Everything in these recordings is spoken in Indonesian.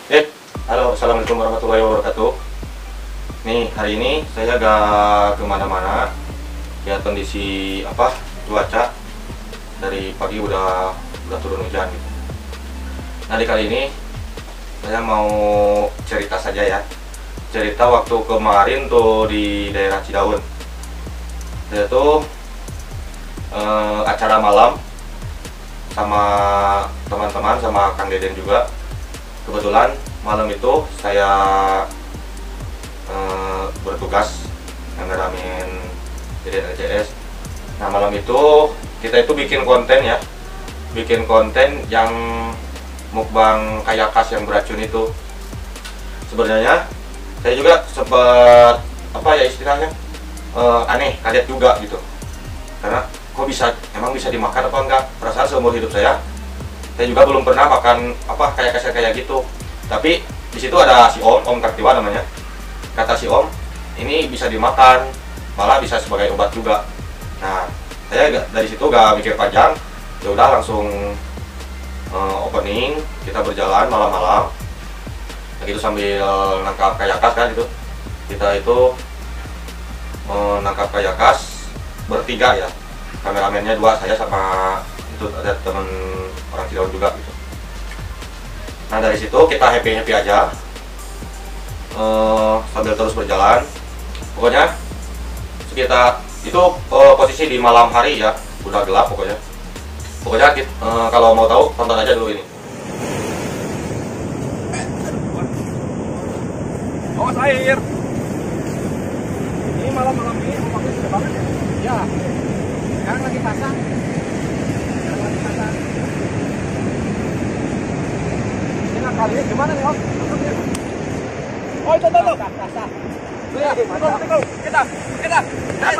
Halo, assalamualaikum warahmatullahi wabarakatuh. Nih, hari ini saya gak kemana-mana. Ya kondisi cuaca dari pagi udah turun hujan gitu. Nah, di kali ini saya mau cerita saja ya. Cerita waktu kemarin tuh di daerah Cidaun. Saya tuh acara malam sama teman-teman, sama Kang Deden juga. Kebetulan malam itu saya bertugas ngeramin Deden LCS. Nah, malam itu kita itu bikin konten ya, bikin konten yang mukbang kayak kas yang beracun itu. Sebenarnya saya juga sempat istilahnya aneh, kaget juga gitu, karena kok emang bisa dimakan apa enggak. Perasaan seumur hidup saya juga belum pernah makan kayak kasir kayak gitu. Tapi di situ ada si Om Kartiwa namanya. Kata si Om, ini bisa dimakan, malah bisa sebagai obat juga. Nah, saya dari situ gak mikir panjang, ya udah langsung opening. Kita berjalan malam-malam, begitu sambil nangkap kayak kas kan itu. Kita itu menangkap kayak kas bertiga ya. Kameramennya dua, saya sama itu ada temen orang Cidaun juga gitu. Nah, dari situ kita happy aja sambil terus berjalan. Pokoknya sekitar itu posisi di malam hari ya, udah gelap pokoknya. Kalau mau tahu tonton aja dulu ini. Awas air. Ini malam-malam ini ombaknya gede banget ya? Ya. Sekarang lagi pasang. Ini kalinya gimana nih Om? Oh itu tuh. Ya, kita. Ya,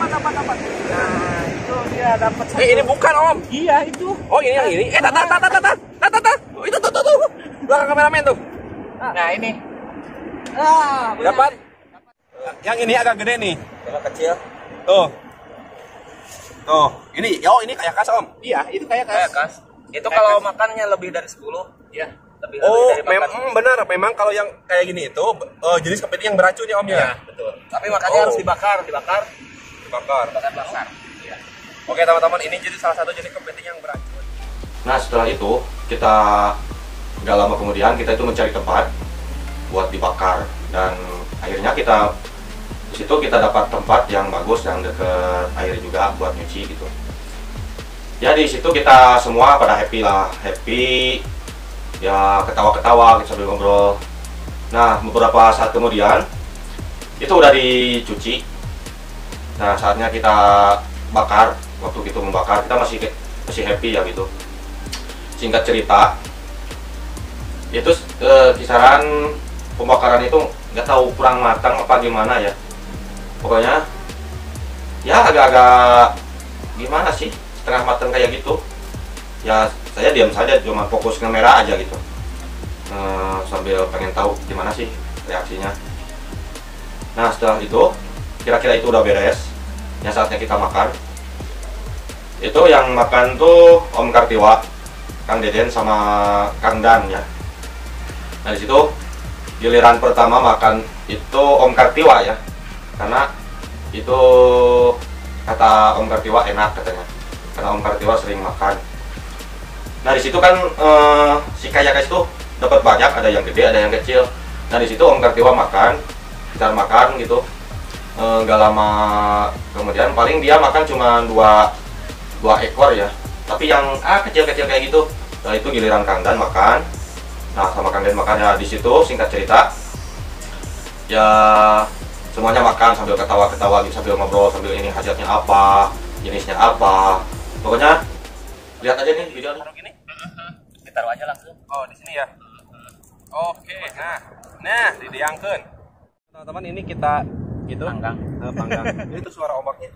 dapat. Nah, itu dia dapat. Ini bukan Om. Iya itu. Oh ini yang ini. Tat. Itu tuh. Belakang kameramen tuh. Nah ini. Dapat. Yang ini agak gede nih. Yang kecil. Tuh. Ini kayak kas Om. Iya, itu kayak kas. Itu kalau makannya lebih dari 10. Iya. Lebih dari Benar. Memang kalau yang kayak gini itu jenis kepiting yang beracun ya Om ya. Iya, betul. Tapi makannya harus dibakar. Dibakar. Iya. Oke teman-teman, ini jadi salah satu jenis kepiting yang beracun. Nah, setelah itu kita gak lama kemudian kita itu mencari tempat buat dibakar, dan akhirnya di situ kita dapat tempat yang bagus, yang deket air juga buat nyuci gitu. Ya di situ kita semua pada happy ya, ketawa-ketawa sambil ngobrol. Nah, beberapa saat kemudian itu udah dicuci. Nah, saatnya kita bakar. Waktu itu membakar kita masih happy ya gitu. Singkat cerita, itu kisaran pembakaran itu nggak tahu kurang matang apa gimana ya. Pokoknya ya agak-agak gimana sih, setengah matang kayak gitu. Ya saya diam saja, cuma fokus kamera aja gitu, sambil pengen tahu gimana sih reaksinya. Nah, setelah itu kira-kira itu udah beres, ya saatnya kita makan. Itu yang makan tuh Om Kartiwa, Kang Deden sama Kang Dan ya. Nah, di situ giliran pertama makan itu Om Kartiwa ya, karena itu kata Om Kartiwa enak katanya, karena Om Kartiwa sering makan. Nah, di situ kan si kayak itu dapat banyak, ada yang gede, ada yang kecil. Nah, di situ Om Kartiwa kita makan gitu. Gak lama kemudian paling dia makan cuma dua ekor ya, tapi yang kecil-kecil kayak gitu. Nah, itu giliran Kang Dan makan. Nah, sama Kang Dan makan ya. Di situ singkat cerita ya semuanya makan sambil ketawa-ketawa gitu, sambil ngobrol, sambil ini hajatnya apa, jenisnya apa. Pokoknya lihat aja nih videonya. Ditaruh aja langsung. Oh, di sini ya. Oke, nah didiangkeun. Teman-teman, ini kita panggang. Itu suara ombaknya.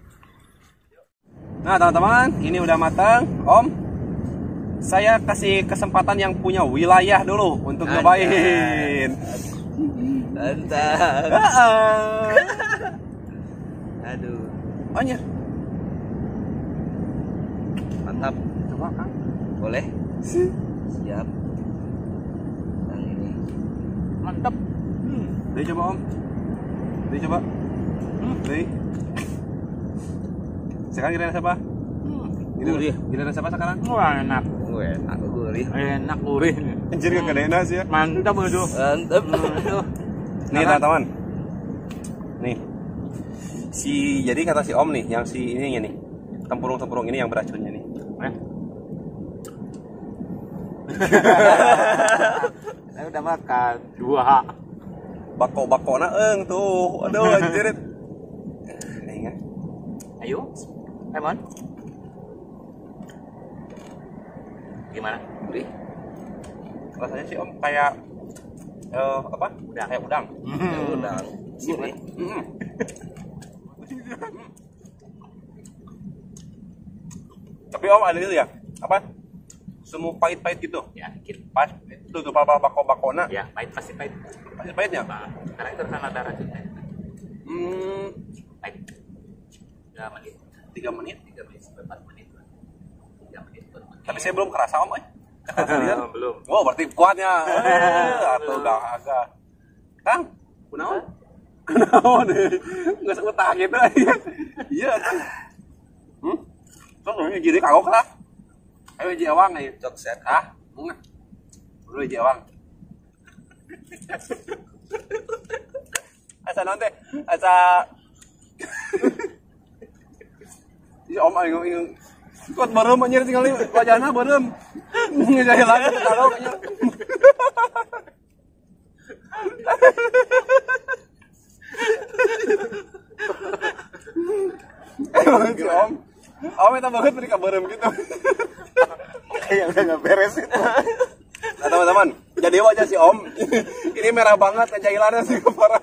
Nah, teman-teman, ini udah matang. Om, saya kasih kesempatan yang punya wilayah dulu untuk nyobain. Mantap. Aduh. Banyak. Mantap. Coba Kang. Boleh? Siap. Mantap. Nih coba Om. Nih coba. Nih. Sekarang giliran siapa? Giliran siapa sekarang? Wah, enak. Enak gurih. Enak gurih. Anjir gak ada enak sih ya. Mantap itu. Mantap. Nih teman-teman. Nih. Jadi kata si Om nih, yang si ini nih. Tempurung-tempurung ini yang beracunnya nih. Saya udah makan 2. Bako-bako na tuh. Aduh anjir. Nih kan. Ayo. Lemon. Gimana? Gurih? Rasanya sih Om kayak apa? Udang. Kayak udang. Udang. Ini. Tapi Om ada itu ya? Apa? Semua pahit-pahit gitu. Ya, dikit. Pas itu tuh bako-bakona. Ya, pahit pasti pahit. Pahit-pahitnya. Nah, karena itu karena ada racun. Pahit. 3 menit. 3 menit. 3 menit sampai 4 menit. 3 menit. 4 menit. Tapi saya belum kerasa Om, Kata kalian. Belum. Oh, berarti kuatnya. Atau udah agak. Kang, kunaon? Kunaon? Enggak sekutah gitu. Iya. Terus ini jadi kagok lah. Ayo jawang nih. Cok set. Hah? Bunga. Dulu jawang. Asa nanti, asa. Ya Om aing kuat barem anjir tinggal wajahna barem. Ngejahil lagi tahu anjir. Si Om. Om eta banget mereka barem gitu. Kayak udah enggak beres itu. Nah teman-teman, jadi wajah si Om ini merah banget kejahilannya sih parah.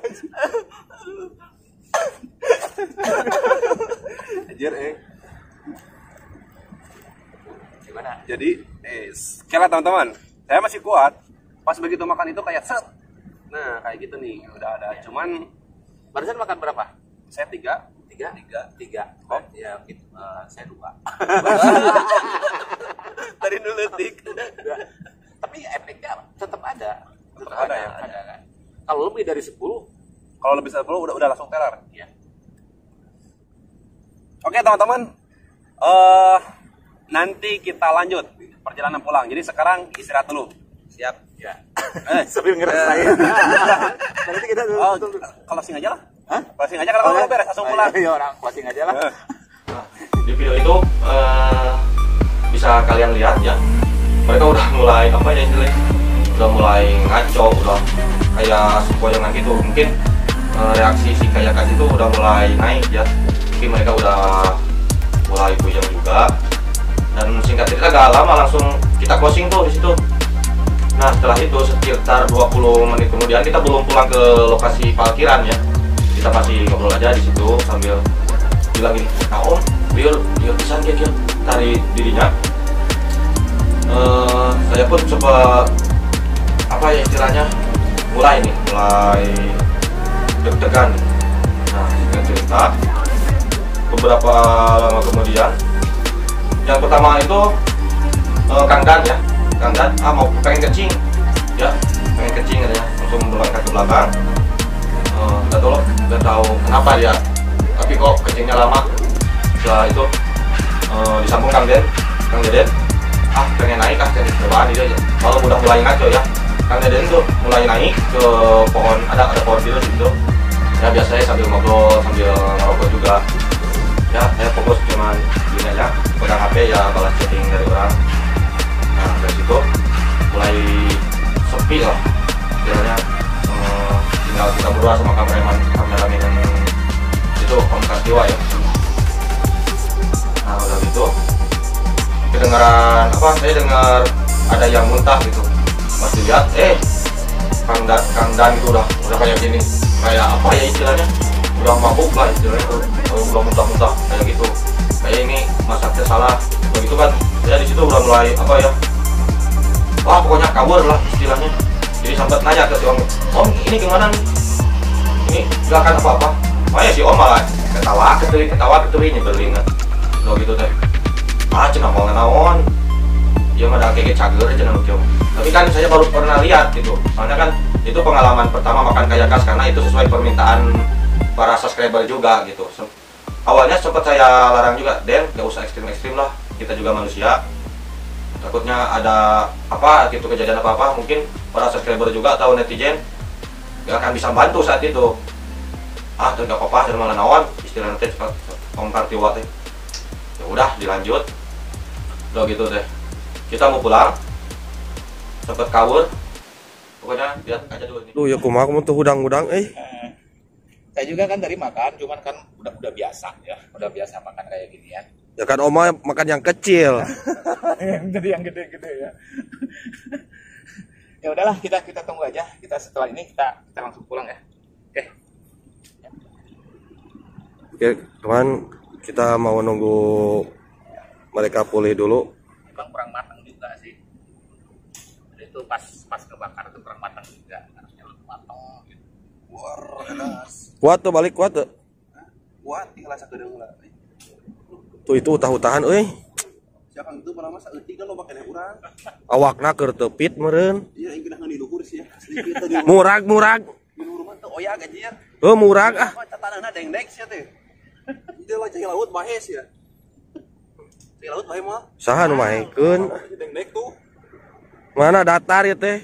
Anjir Gimana? Jadi sekali teman-teman, saya masih kuat. Pas begitu makan itu kayak set. Nah kayak gitu nih, udah ada. Cuman Barusan makan berapa? saya 3. 3. Oh, ya gitu. Saya 2. Tadi dulu tik. Tapi efeknya tetap ada. Tetap ada ya? Ada kan. Kalau lebih dari 10, Kalau lebih dari 10 udah langsung teler. ya. Oke teman-teman, nanti kita lanjut perjalanan pulang. Jadi sekarang istirahat dulu. Siap. Ya. Eh, Sambil ngerasain. Berarti kita dulu. oh, closing aja lah. Hah? Closing aja kalau udah beres langsung pulang. Iya, orang closing aja lah. Di video itu bisa kalian lihat ya, mereka udah mulai apa ya istilahnya, udah mulai ngaco, udah kayak sempoyongan gitu. Mungkin reaksi si kayakan itu udah mulai naik ya, mungkin mereka udah mulai puyeng juga. Dan singkat cerita gak lama langsung kita closing tuh di situ. Nah setelah itu sekitar 20 menit kemudian kita belum pulang ke lokasi parkiran ya, kita masih ngobrol aja di situ sambil bilang gini, nah Om, biar pisan dia tarik dirinya. Saya pun coba apa ya istilahnya, mulai deg-degan. Nah singkat cerita beberapa lama kemudian, yang pertama itu Kang Dan ya, Kang Dan mau pengen kencing ya, pengen kencing katanya, langsung melangkah ke belakang. Nggak tahu kenapa dia, tapi kok kencingnya lama. Setelah itu disambung Kang Deden, pengen naik jadi cobaan dia aja. Kalau udah mulai ngaco ya, Kang Deden tuh mulai naik ke pohon, ada pohon virus gitu ya. Biasanya sambil ngobrol sambil ngerokok juga ya, saya fokus cuman gini aja, pegang HP ya, balas chatting dari orang. Nah dari situ mulai sepi lah istilahnya, tinggal kita berdua sama kameramen yang itu Om Kartiwa ya. Nah udah gitu kedengaran apa, saya dengar ada yang muntah gitu. Pas dilihat Kang Dan itu udah kayak gini, kayak apa ya istilahnya, udah mabuk lah istilahnya tuh, udah muntah-muntah kayak gitu, kayak ini masaknya salah begitu kan. Saya di situ udah mulai apa ya, wah pokoknya kabur lah istilahnya. Jadi sempat nanya ke si Om ini gimana nih, ini gak akan apa-apa. Makanya si Om malah ketawa ketui nyebelin kan, udah gitu teh cenah mau naon. ya ada kayak cager aja nanti. Tapi kan saya baru pernah lihat gitu. Soalnya kan itu pengalaman pertama makan kayak kas karena itu sesuai permintaan para subscriber juga gitu. Awalnya sempat saya larang juga, Den, gak usah ekstrim-ekstrim lah. Kita juga manusia. Takutnya ada apa gitu, kejadian apa-apa, mungkin para subscriber juga atau netizen gak akan bisa bantu saat itu. Terus gak apa-apa, saya malah nawan istilah nanti Om Kartiwa teh. Ya udah dilanjut. Udah gitu deh. Kita mau pulang. Sempet kabur. Pokoknya lihat aja dulu nih. Duh ya kumaha kamu tuh hudang-hudang Saya juga kan dari makan, cuman kan udah biasa ya, udah biasa makan kayak ginian. Ya kan Oma makan yang kecil. yang gede-gede ya. Ya udahlah, kita tunggu aja. Kita setelah ini kita langsung pulang ya. Oke. Oke, teman, kita mau nunggu mereka pulih dulu. Kurang matang juga sih. Itu pas kebakar itu kurang matang juga. Harusnya lebih matang gitu. Kuat tuh, balik kuat tuh. Kuat, tinggal sakedeung lah. Tuh itu utah-utahan euy. Siapa itu pernah masa eutik kan lo pakai urang. Awakna keur tepit meureun. Iya, ingin di luhur sih ya. Sedikit tadi. Murag. Di luhur mah teu oya gajian. Murag ah. Catanana dengdek sia teh. Dia lah cai laut bahe sia. Cai laut bahe mah. Saha nu mahekeun? Dengdek tuh. Mana datar ya teh?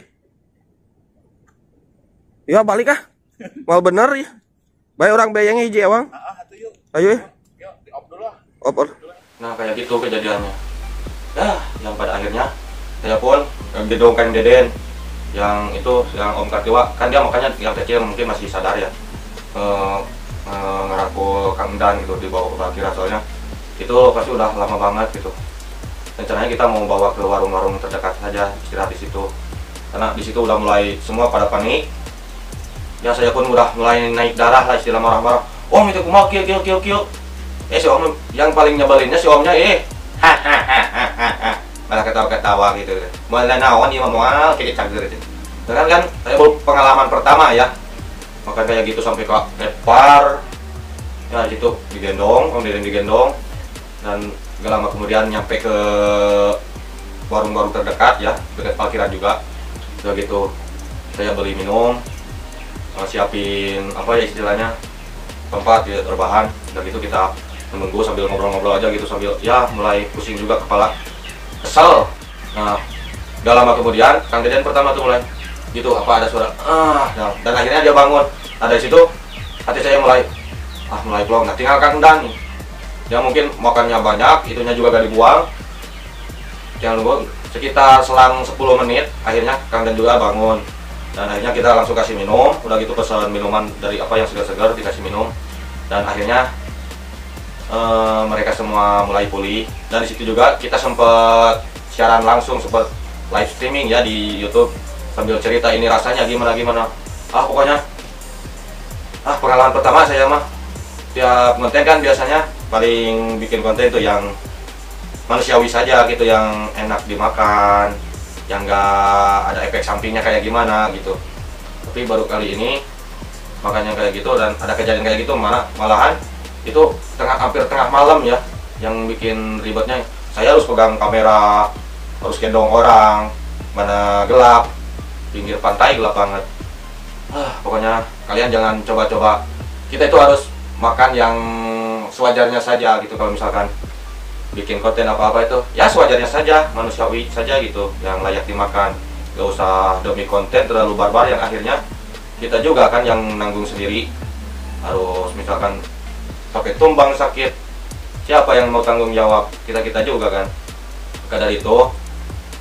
Ya balik ah. Mal bener ya. Bae orang bayang hiji awang. Atuh yuk. Ayo Yuk, di off dulu lah. Op. Nah kayak gitu kejadiannya. Yang pada akhirnya saya pun gedongkan Deden yang itu yang Om Kartiwa kan dia makanya yang kecil mungkin masih sadar ya, ngerangkul Kang Dan gitu di bawah parkiran, soalnya itu pasti udah lama banget gitu. Rencananya kita mau bawa ke warung-warung terdekat saja istirahat di situ karena di situ udah mulai semua pada panik. Ya saya pun udah mulai naik darah lah istilah marah-marah. Om itu kumaha kieu. Si Om yang paling nyebelinnya si Omnya malah ketawa-ketawa gitu. Mulai naon ieu moal kayak cager gitu. Kan saya baru pengalaman pertama ya. Maka kayak gitu sampai ke Epar. Ya di situ digendong, Om Deden digendong dan gak lama kemudian nyampe ke warung-warung terdekat ya, dekat parkiran juga. Udah gitu saya beli minum, siapin apa ya istilahnya tempat ya rebahan. Udah gitu kita menunggu sambil ngobrol-ngobrol aja gitu, sambil ya mulai pusing juga kepala, kesel. Nah gak lama kemudian Kang Deden pertama tuh mulai gitu apa ada suara dan akhirnya dia bangun. Nah dari situ hati saya mulai plong. Nah tinggal Kang Dan nih, yang mungkin makannya banyak, itunya juga gak dibuang. Jangan nunggu sekitar selang 10 menit akhirnya Kang Dan juga bangun. Dan akhirnya kita langsung kasih minum. Udah gitu pesan minuman dari apa yang segar-segar dikasih minum. Dan akhirnya mereka semua mulai pulih. Dan di situ juga kita sempat siaran langsung, sempat live streaming ya di YouTube sambil cerita ini rasanya gimana. Pokoknya pengalaman pertama saya mah tiap konten kan biasanya paling bikin konten itu yang manusiawi saja gitu, yang enak dimakan, yang enggak ada efek sampingnya kayak gimana gitu. Tapi baru kali ini makanya kayak gitu dan ada kejadian kayak gitu, malahan itu hampir tengah malam ya, yang bikin ribetnya saya harus pegang kamera, harus gendong orang, mana gelap, pinggir pantai gelap banget. Pokoknya kalian jangan coba-coba, kita itu harus makan yang sewajarnya saja gitu. Kalau misalkan bikin konten apa-apa itu ya sewajarnya saja, manusiawi saja gitu, yang layak dimakan. Gak usah demi konten terlalu barbar yang akhirnya kita juga kan yang nanggung sendiri. Harus misalkan sampai tumbang sakit, siapa yang mau tanggung jawab? Kita juga kan. Maka dari itu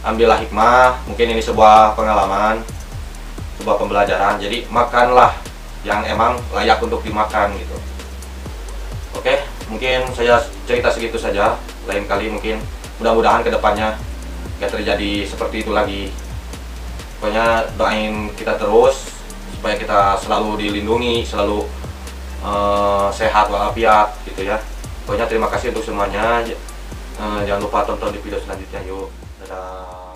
ambillah hikmah, mungkin ini sebuah pengalaman, sebuah pembelajaran. Jadi makanlah yang emang layak untuk dimakan gitu. Oke, mungkin saya cerita segitu saja. Lain kali mungkin mudah-mudahan kedepannya gak terjadi seperti itu lagi. Pokoknya doain kita terus supaya kita selalu dilindungi, selalu sehat walafiat gitu ya. Pokoknya terima kasih untuk semuanya. Jangan lupa tonton di video selanjutnya yuk. Dadah.